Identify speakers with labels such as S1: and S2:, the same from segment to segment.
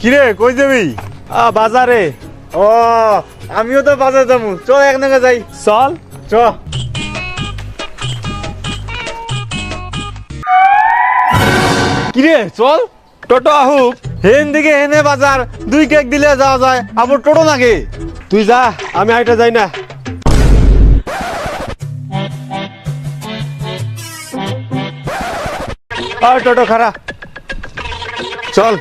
S1: কিরে কই যাবি?
S2: বাজারে।
S1: ও আমিও তো বাজারে যাবো, চ এক নাগে যাই।
S2: চল
S1: চ। কিরে চল।
S2: টোটো আহুক।
S1: হেন দিকে হেনে বাজার, 2 কেক দিলে যাওয়া যায়, আবার টোটো নাকি?
S2: তুই যা, আমি হাইটা যাই না। টোটো খারা চল।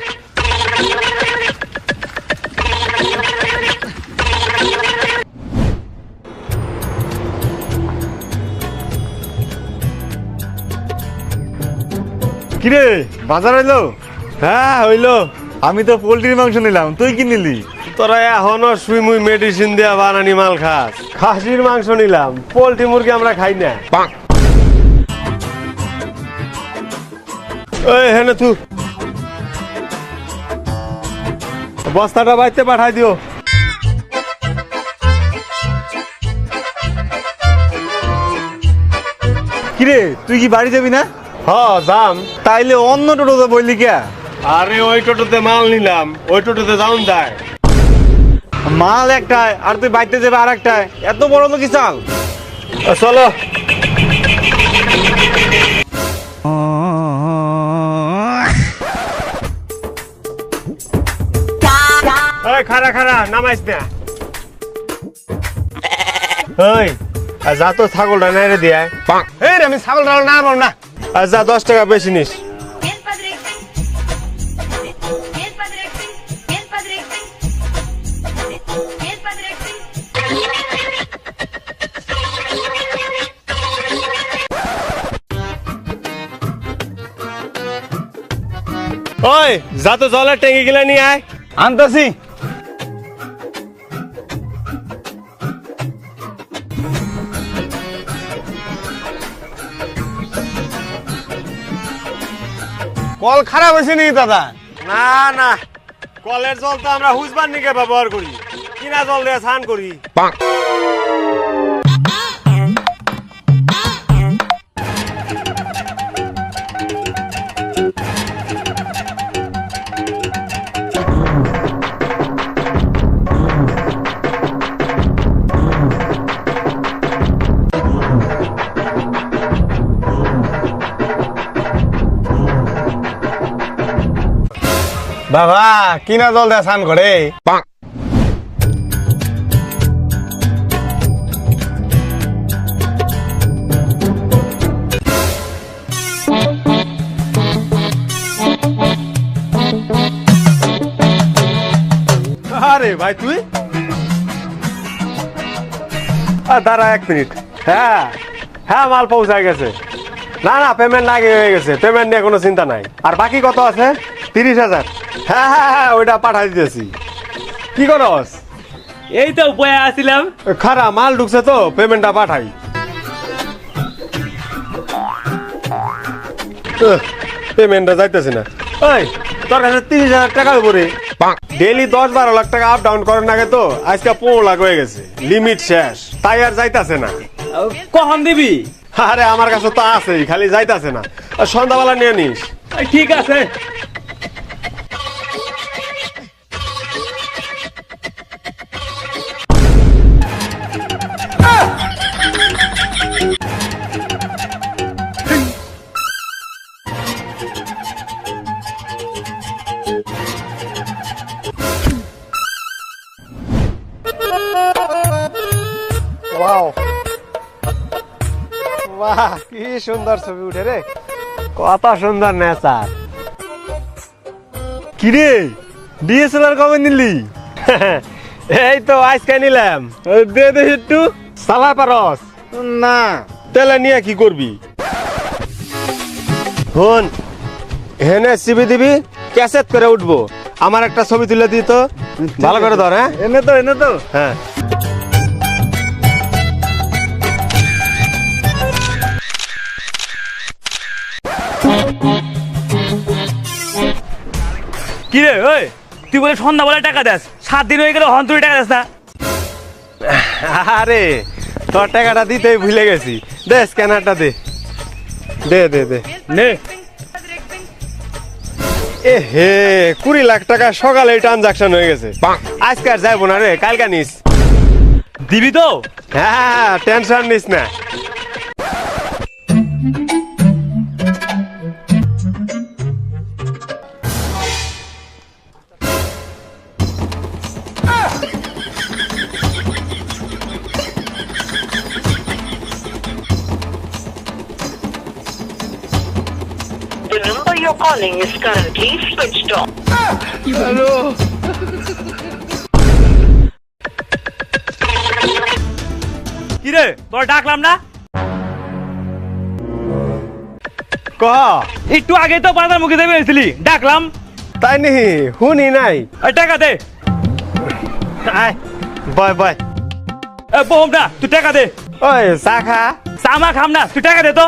S1: কিরে বাজার হইলো?
S2: হ্যাঁ হইলো।
S1: আমি তো পোল্ট্রির মাংস নিলাম, তুই কি নিলি?
S2: তোরা এখনো সুই মুই মেডিসিন দেয়া বানানি মাল খাস। খাসির মাংস নিলাম, পোল্ট্রি মুরগি আমরা খাই না। ওই হেনে তু বস্তাটা বাইতে পাঠাই দিও।
S1: কিরে তুই কি বাড়ি যাবি না?
S2: হ যাম।
S1: তাইলে অন্য টোটোতে বললি কে?
S2: আরে ওই টোটোতে মাল নিলাম, ওই টোটোতে যাওন যায়।
S1: মাল একটাই আর তুই বাইতে যাবে আর একটাই, এত বড় তো কি চাল?
S2: চলো। খারা খারা নামাইস না। ওই যা তো ছাগলটা নাই রে দিয়ে। আমি ছাগলটা না পাবো না। আর যা 10 টাকা বেশি নিস।
S3: Bien Padre. Bien Padre. Bien Padre. Bien Padre.
S2: ওই যা তো জলের ট্যাঙ্কি গুলা নিয়ে আয়।
S1: আনতাছি।
S2: কল খারাপ হয়েছে নি দাদা? না না, কলের জল তো আমরা হুজবার নিকে ব্যবহার করি, কিনা জল দিয়ে স্নান করি। বাবা কিনা জল দিয়ে স্নান করে। আরে ভাই তুই দাঁড়া 1 মিনিট। হ্যাঁ হ্যাঁ মাল পৌঁছায় গেছে। না না পেমেন্ট আগে হয়ে গেছে, পেমেন্ট নিয়ে কোনো চিন্তা নাই। আর বাকি কত আছে? 30,000। হ্যাঁ হ্যাঁ হ্যাঁ ওইটা পাঠাই দিতেছি। কি করস?
S4: এই তো বয়ে আসছিলাম।
S2: খারা মাল ঢুকছে তো, পেমেন্টটা পাঠাই। পেমেন্টটা যাইতেছে না। ওই তোর কাছে 30,000 টাকা উপরে ডেইলি 10-12 লাখ টাকা আপ ডাউন করার আগে তো আজকে 15 লাখ হয়ে গেছে, লিমিট শেষ, তাই আর যাইতাছে না।
S4: কখন দিবি?
S2: আরে আমার কাছে তো আছেই, খালি যাইতাছে না। সন্ধ্যাবেলা নিয়ে নিস।
S4: ঠিক আছে।
S2: ওয়াও বাহ কি সুন্দর ছবি উঠে রে, কত সুন্দর নেচার।
S1: কিরে ডিএসএলআর কবে নিলি?
S2: এই তো আজকে নিলাম।
S1: দে দে একটু।
S2: চালা পারস
S1: না।
S2: তেলে নিয়ে কি করবি? শোন, হেনে সিবি দিবি, ক্যাসেট করে উঠবো। আমার একটা ছবি তুলে দিই তো, ভালো করে ধর। হ্যাঁ
S1: এনে তো
S2: হ্যাঁ।
S4: কিরে ওই তুই বলে সন্ধ্যাবেলা টাকা দেস, 7 দিন হয়ে গেল হন তুই টাকা দেস না।
S2: আরে তোর টাকাটা দিতেই ভুলে গেছি। দে স্ক্যানারটা দে। দে দে দে
S4: নে।
S2: এ হে 20 লাখ টাকা সকালে ট্রানজাকশন হয়ে গেছে আজকে আর যাইবো না রে কালকা নিস
S4: দিবি তো?
S2: হ্যাঁ টেনশন নিস না
S5: The number you're calling is currently switched off.
S4: কি রে তোর ডাকলাম না?
S2: ক
S4: একটু আগে তো বাজার মুখে দেবে এসেছিলি, ডাকলাম।
S2: তাই নি শুনি নাই
S4: এই টাকা দে।
S2: আয় বয় বয়
S4: বহম না, তুই টাকা দে।
S2: ওই চাখা
S4: চামা খাম না, তুই টাকা দে তো।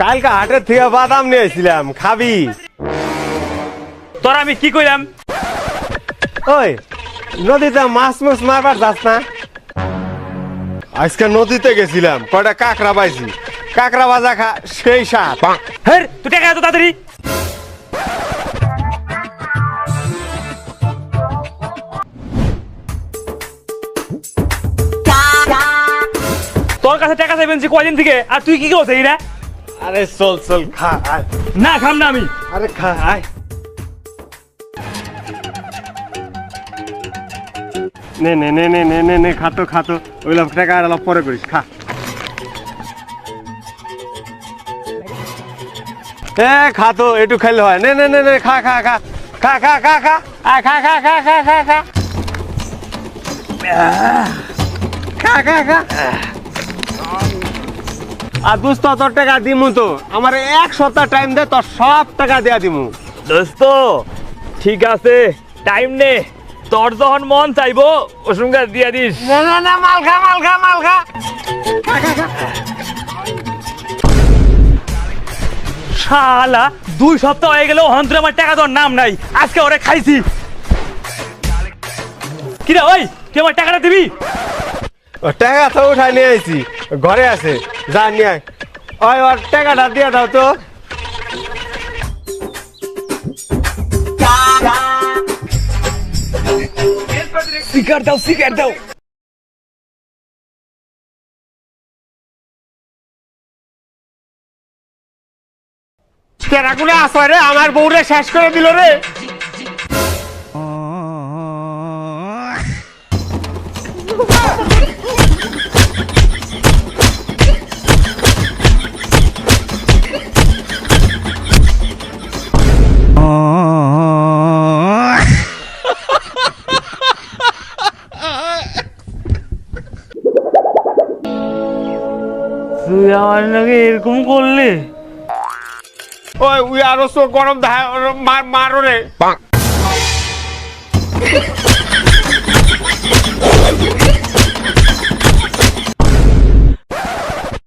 S2: কালকে হাটের থেকে বাদাম নিয়ে এসেছিলাম খাবি
S4: তোর আমি কি কইলাম?
S2: ওই নদীতে মাছ মাছ মারবার যাস না আজকে নদীতে গেছিলাম কয়টা কাঁকড়া পাইছি কাঁকড়া ভাজা খা সেই সাত
S4: হের তুই টাকা দে তো তাড়াতাড়ি। তোর কাছে টাকা চাইবেন কয়দিন থেকে, আর তুই কি করছিস না?
S2: আরে চল চল খা আয়
S4: না খাম না আমি।
S2: আরে খা আয় নে নে নে নে নে নে নে খাতো খাতো ওইগুলো টাকা আর অলপ পরে করিস খা এ খাতো একটু খাইলে হয় নে নে নে নে খা খা খা খা খা খা খা আয় খা খা খা খা খা খা খা খা খা আর দোস্ত তোর টাকা দিমু তো আমার 1 সপ্তাহ টাইম দে তোর সব টাকা দেয়া দিমু
S4: দোস্ত ঠিক আছে, টাইম নে, তোর যখন মন চাইবো ও সঙ্গে দিয়ে দিস।
S2: না না না মাল খা মাল খা মাল খা
S4: শালা 2 সপ্তাহ হয়ে গেল অন্তরে আমার টাকা তোর নাম নাই, আজকে ওরে খাইছি। কিরে ওই তুই আমার টাকাটা দিবি?
S2: ও টাকা তো উঠাই নিয়ে আইছি ঘরে আছে যা নিয়ে আয় ওই ওর টাকাটা দিয়ে দাও তো
S4: সিগার দাও সিগার দাও।
S2: কেরাগুলো আসো রে আমার বউরে শেষ করে দিল রে
S4: তুই আমার নাকি এরকম করলি?
S2: ওই উই আরো গরম দেখা মারো রে